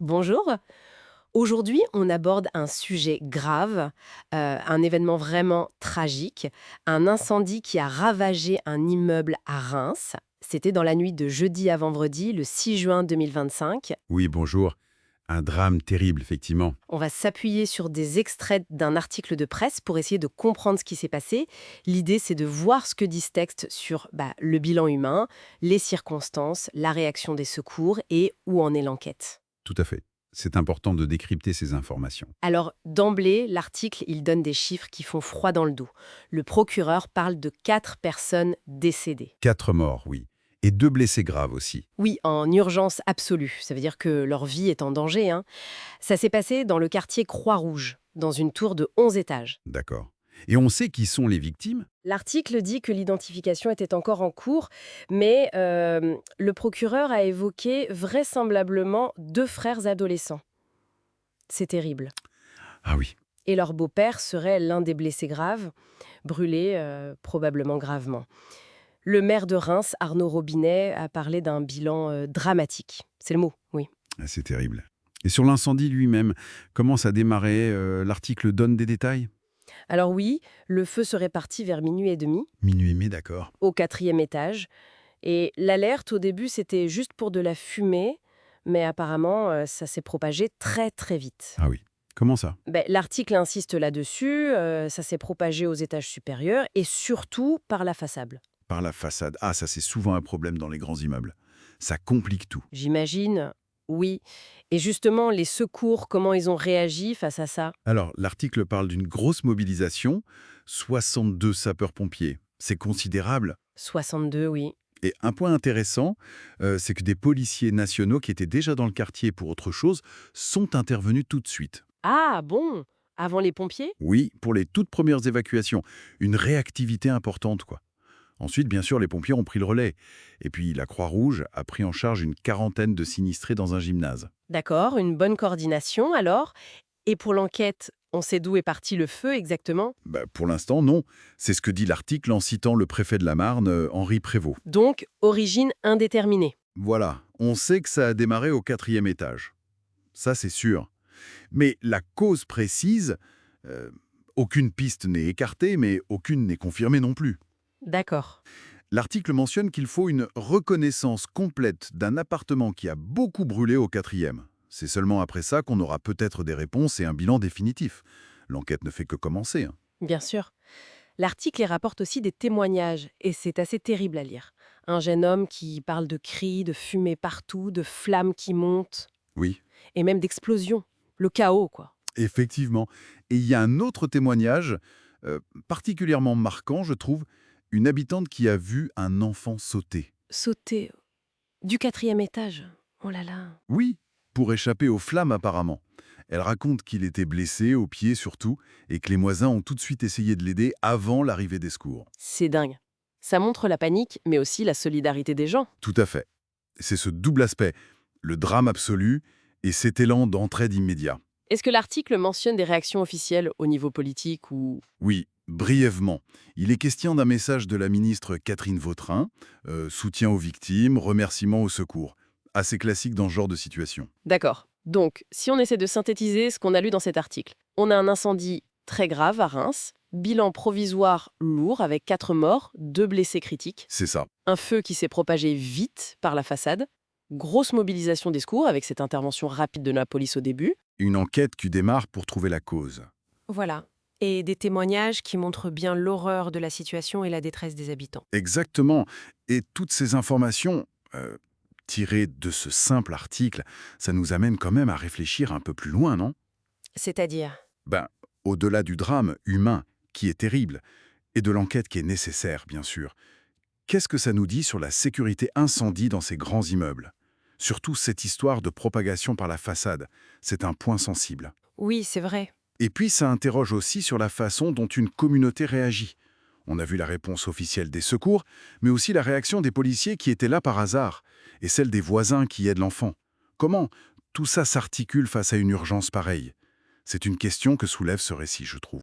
Bonjour. Aujourd'hui, on aborde un sujet grave, un événement vraiment tragique, un incendie qui a ravagé un immeuble à Reims. C'était dans la nuit de jeudi à vendredi, le 6 juin 2025. Oui, bonjour. Un drame terrible, effectivement. On va s'appuyer sur des extraits d'un article de presse pour essayer de comprendre ce qui s'est passé. L'idée, c'est de voir ce que dit ce texte sur le bilan humain, les circonstances, la réaction des secours et où en est l'enquête. Tout à fait. C'est important de décrypter ces informations. Alors, d'emblée, l'article, il donne des chiffres qui font froid dans le dos. Le procureur parle de 4 personnes décédées. 4 morts, oui. Et 2 blessés graves aussi. Oui, en urgence absolue. Ça veut dire que leur vie est en danger, hein. Ça s'est passé dans le quartier Croix-Rouge, dans une tour de 11 étages. D'accord. Et on sait qui sont les victimes? L'article dit que l'identification était encore en cours, mais le procureur a évoqué vraisemblablement 2 frères adolescents. C'est terrible. Ah oui. Et leur beau-père serait l'un des blessés graves, brûlé probablement gravement. Le maire de Reims, Arnaud Robinet, a parlé d'un bilan dramatique. C'est le mot, oui. Ah, c'est terrible. Et sur l'incendie lui-même, comment ça a démarré? L'article donne des détails? Alors oui, le feu serait parti vers minuit et demi, Minuit et mai, d'accord. au 4e étage. Et l'alerte, au début, c'était juste pour de la fumée, mais apparemment, ça s'est propagé très très vite. Ah oui. Comment ça? L'article insiste là-dessus, ça s'est propagé aux étages supérieurs et surtout par la façade. Par la façade. Ah, ça c'est souvent un problème dans les grands immeubles. Ça complique tout. J'imagine, oui. Et justement, les secours, comment ils ont réagi face à ça? Alors, l'article parle d'une grosse mobilisation, 62 sapeurs-pompiers. C'est considérable. 62, oui. Et un point intéressant, c'est que des policiers nationaux qui étaient déjà dans le quartier pour autre chose sont intervenus tout de suite. Ah bon? Avant les pompiers? Oui, pour les toutes premières évacuations. Une réactivité importante, quoi. Ensuite, bien sûr, les pompiers ont pris le relais. Et puis, la Croix-Rouge a pris en charge une quarantaine de sinistrés dans un gymnase. D'accord, une bonne coordination alors. Et pour l'enquête, on sait d'où est parti le feu exactement? Pour l'instant, non. C'est ce que dit l'article en citant le préfet de la Marne, Henri Prévost. Donc, origine indéterminée. Voilà, on sait que ça a démarré au 4e étage. Ça, c'est sûr. Mais la cause précise, euh, aucune piste n'est écartée, mais aucune n'est confirmée non plus. D'accord. L'article mentionne qu'il faut une reconnaissance complète d'un appartement qui a beaucoup brûlé au 4e. C'est seulement après ça qu'on aura peut-être des réponses et un bilan définitif. L'enquête ne fait que commencer, hein. Bien sûr. L'article y rapporte aussi des témoignages, et c'est assez terrible à lire. Un jeune homme qui parle de cris, de fumée partout, de flammes qui montent, Oui, et même d'explosions. Le chaos, quoi. effectivement. Et il y a un autre témoignage, particulièrement marquant, je trouve, une habitante qui a vu un enfant sauter. Sauter du 4e étage. Oh là là. Oui, pour échapper aux flammes apparemment. Elle raconte qu'il était blessé, aux pieds surtout, et que les voisins ont tout de suite essayé de l'aider avant l'arrivée des secours. C'est dingue. Ça montre la panique, mais aussi la solidarité des gens. Tout à fait. C'est ce double aspect, le drame absolu et cet élan d'entraide immédiat. Est-ce que l'article mentionne des réactions officielles au niveau politique ou... Oui, brièvement. Il est question d'un message de la ministre Catherine Vautrin, soutien aux victimes, remerciement aux secours. Assez classique dans ce genre de situation. D'accord. Donc, si on essaie de synthétiser ce qu'on a lu dans cet article, on a un incendie très grave à Reims, bilan provisoire lourd avec 4 morts, 2 blessés critiques, C'est ça. un feu qui s'est propagé vite par la façade, grosse mobilisation des secours avec cette intervention rapide de la police au début. Une enquête qui démarre pour trouver la cause. Voilà. Et des témoignages qui montrent bien l'horreur de la situation et la détresse des habitants. Exactement. Et toutes ces informations, tirées de ce simple article, ça nous amène quand même à réfléchir un peu plus loin, non? C'est-à-dire? Ben, au-delà du drame humain, qui est terrible, et de l'enquête qui est nécessaire, bien sûr, qu'est-ce que ça nous dit sur la sécurité incendie dans ces grands immeubles? Surtout cette histoire de propagation par la façade, c'est un point sensible. Oui, c'est vrai. Et puis ça interroge aussi sur la façon dont une communauté réagit. On a vu la réponse officielle des secours, mais aussi la réaction des policiers qui étaient là par hasard, et celle des voisins qui aident l'enfant. Comment tout ça s'articule face à une urgence pareille? C'est une question que soulève ce récit, je trouve.